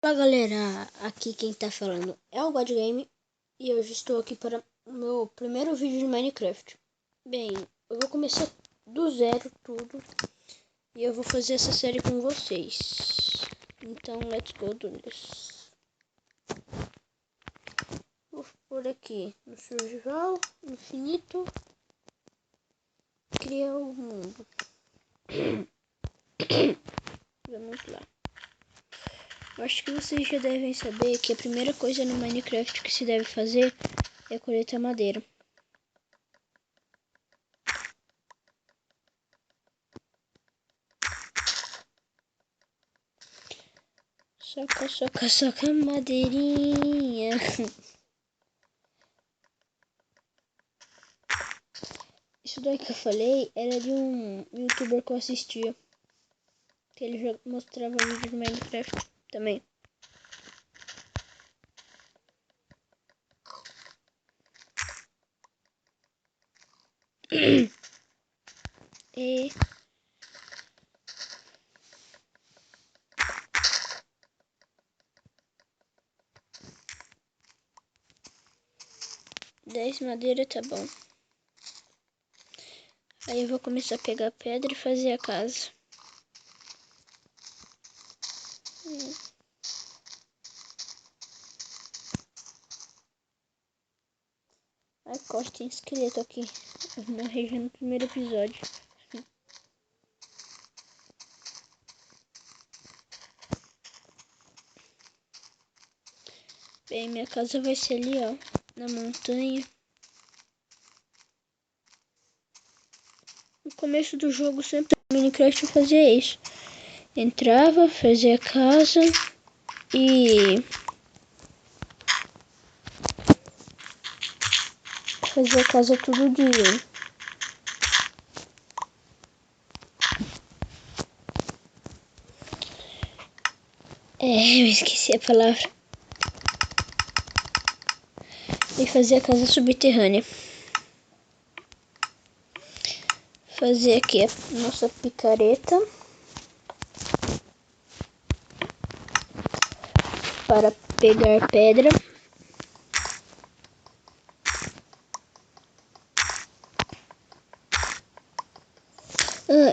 Fala galera, aqui quem tá falando é o God Game e hoje estou aqui para o meu primeiro vídeo de Minecraft. Bem, eu vou começar do zero tudo e eu vou fazer essa série com vocês. Então, let's go do this. Vou por aqui no survival, infinito, criar o mundo. Vamos lá. Eu acho que vocês já devem saber que a primeira coisa no Minecraft que se deve fazer é coletar madeira. Soca madeirinha. Isso daí que eu falei era de um youtuber que eu assistia. Que ele já mostrava vídeo de Minecraft também. E 10 madeira tá bom. Aí eu vou começar a pegar pedra e fazer a casa. Ai, corte, tem esqueleto aqui. Eu morri já no primeiro episódio. Bem, minha casa vai ser ali, ó, na montanha. No começo do jogo, sempre no Minecraft eu fazia isso. Entrava, fazia a casa e fazia a casa todo dia. Eu esqueci a palavra. E fazer a casa subterrânea. Fazer aqui a nossa picareta para pegar pedra.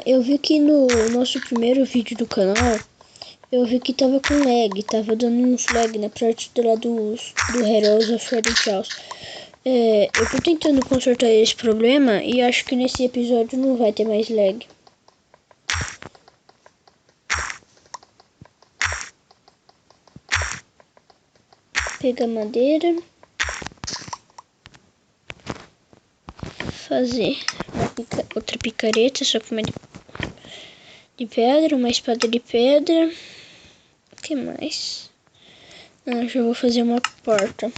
Eu vi que no nosso primeiro vídeo do canal, eu vi que tava com lag, tava dando uns lag na parte do lado do Heroes of Red Chaos. Eu tô tentando consertar esse problema e acho que nesse episódio não vai ter mais lag. Pegar madeira. Fazer outra picareta, só que uma de pedra, uma espada de pedra. O que mais? Já vou fazer uma porta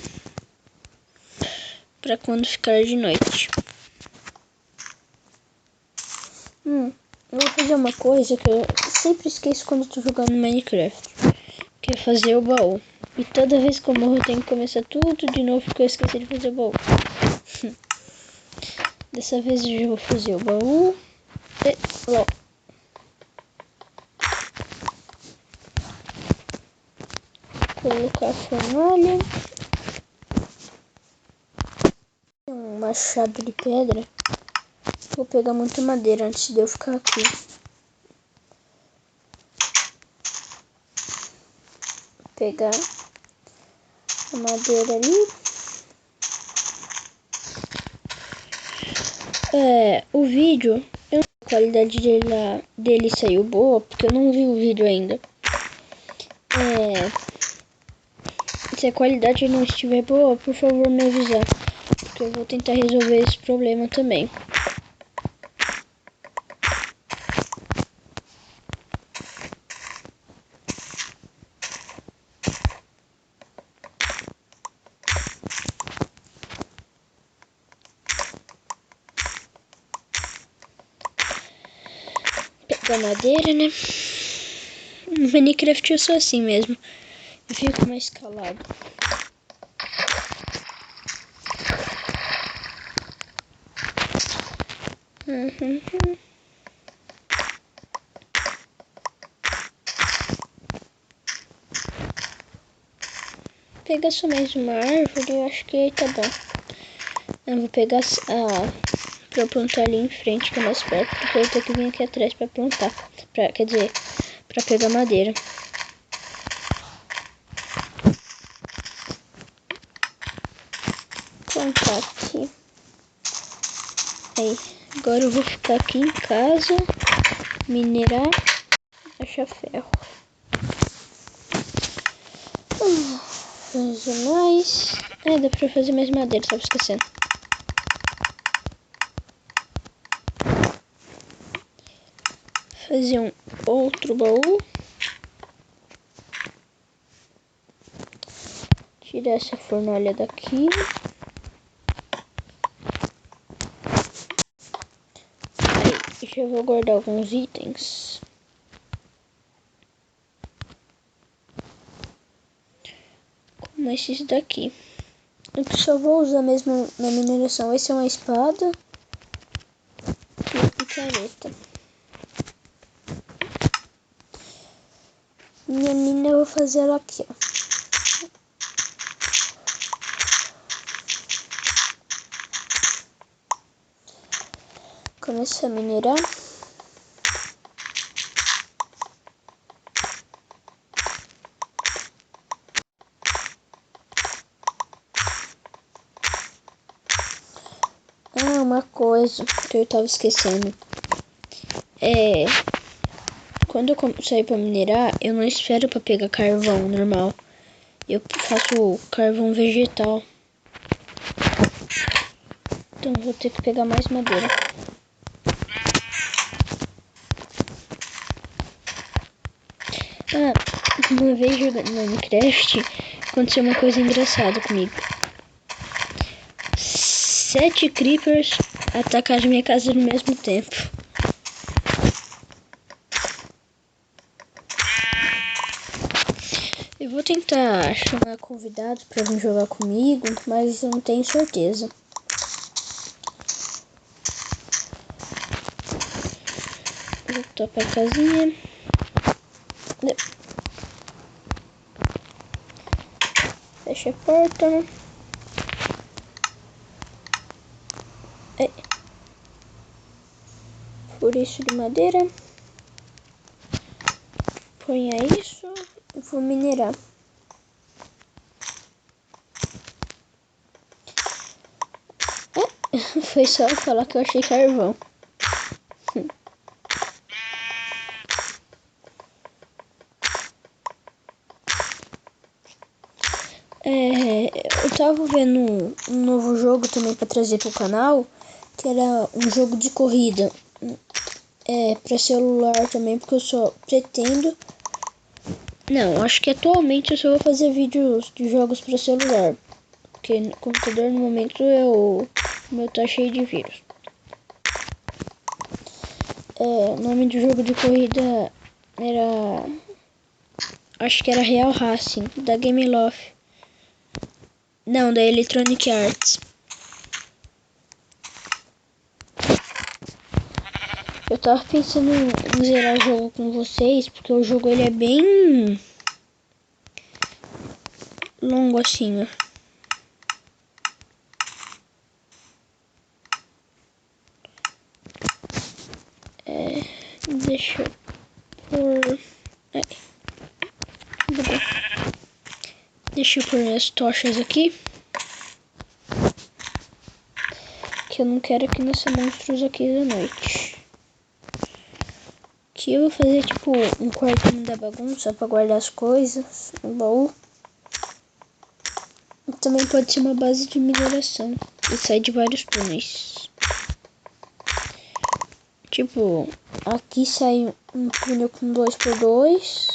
para quando ficar de noite. Eu vou fazer uma coisa que eu sempre esqueço quando estou jogando Minecraft, que é fazer o baú. E toda vez que eu morro eu tenho que começar tudo de novo porque eu esqueci de fazer o baú. Dessa vez eu já vou fazer o baú. Colocar a fornalha. Um machado de pedra. Vou pegar muita madeira antes de eu ficar aqui. Pegar a madeira ali. O vídeo, eu não sei se a qualidade dele saiu boa, porque eu não vi o vídeo ainda. Se a qualidade não estiver boa, por favor me avisar, porque eu vou tentar resolver esse problema também. Pegar madeira, né? No Minecraft eu sou assim mesmo. Eu fico mais calado. pegar só mais uma árvore, eu acho que aí tá bom. Eu vou pegar pra eu plantar ali em frente, que é mais perto, porque eu tenho que vir aqui atrás pra plantar. Quer dizer, pra pegar madeira. Plantar aqui. Aí, agora eu vou ficar aqui em casa, minerar, achar ferro. Fazer mais. Dá pra fazer mais madeira, tava esquecendo. Fazer um outro baú. Tirar essa fornalha daqui. Aí, já vou guardar alguns itens. Como esses daqui. O que só vou usar mesmo na mineração vai ser uma espada e uma picareta. Minha mina eu vou fazer ela aqui, ó. Começar a minerar. Uma coisa que eu tava esquecendo. Quando eu sair pra minerar, eu não espero pra pegar carvão normal. Eu faço carvão vegetal. Então vou ter que pegar mais madeira. Uma vez jogando Minecraft, aconteceu uma coisa engraçada comigo. 7 creepers atacaram minha casa no mesmo tempo. Eu vou tentar chamar convidados pra vir jogar comigo, mas eu não tenho certeza. Voltar pra casinha. Fecha a porta. Furiço de madeira. Ponha isso e vou minerar. Foi só falar que eu achei carvão. Eu tava vendo um novo jogo também pra trazer pro canal, que era um jogo de corrida. Pra celular também, porque eu só pretendo... Não, acho que atualmente eu só vou fazer vídeos de jogos pra celular. Porque no computador no momento o meu tá cheio de vírus. O nome do jogo de corrida era... Acho que era Real Racing, da Game Loft. Não, da Electronic Arts. Eu tava pensando em zerar o jogo com vocês, porque o jogo ele é bem longo assim, ó. Deixa eu pôr... Deixa eu pôr as tochas aqui. Que eu não quero que nasça monstros aqui da noite. Que eu vou fazer tipo um quartinho da bagunça pra guardar as coisas, um baú. E também pode ser uma base de mineração e sai de vários túneis. Tipo, aqui sai um túnel com 2x2.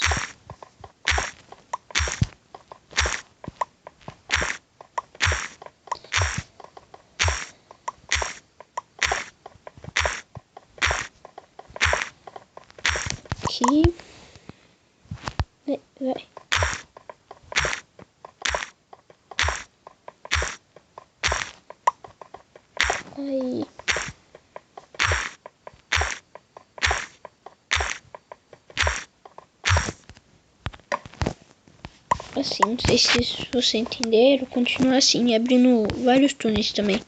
Aqui. Vai. Aí. assim, não sei se você entenderam, continuar assim, abrindo vários túneis também.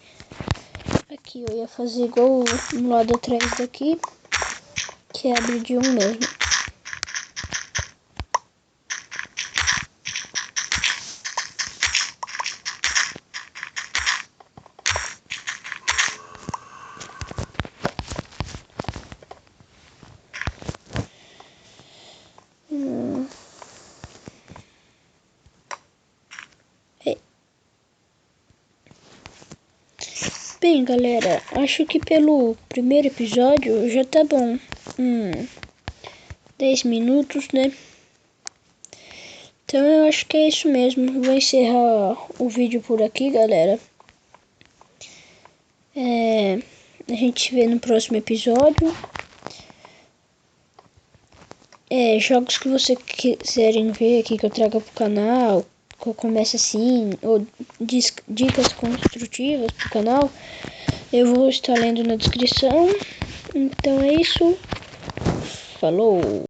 Aqui eu ia fazer igual no lado atrás daqui, que é abrir de um mesmo. Bem, galera, acho que pelo primeiro episódio já tá bom. 10 minutos, né? Então eu acho que é isso mesmo. Vou encerrar o vídeo por aqui, galera. A gente se vê no próximo episódio. Jogos que vocês quiserem ver aqui que eu trago pro canal, que eu comece assim, ou dicas construtivas pro canal, eu vou estar lendo na descrição. Então é isso. Falou!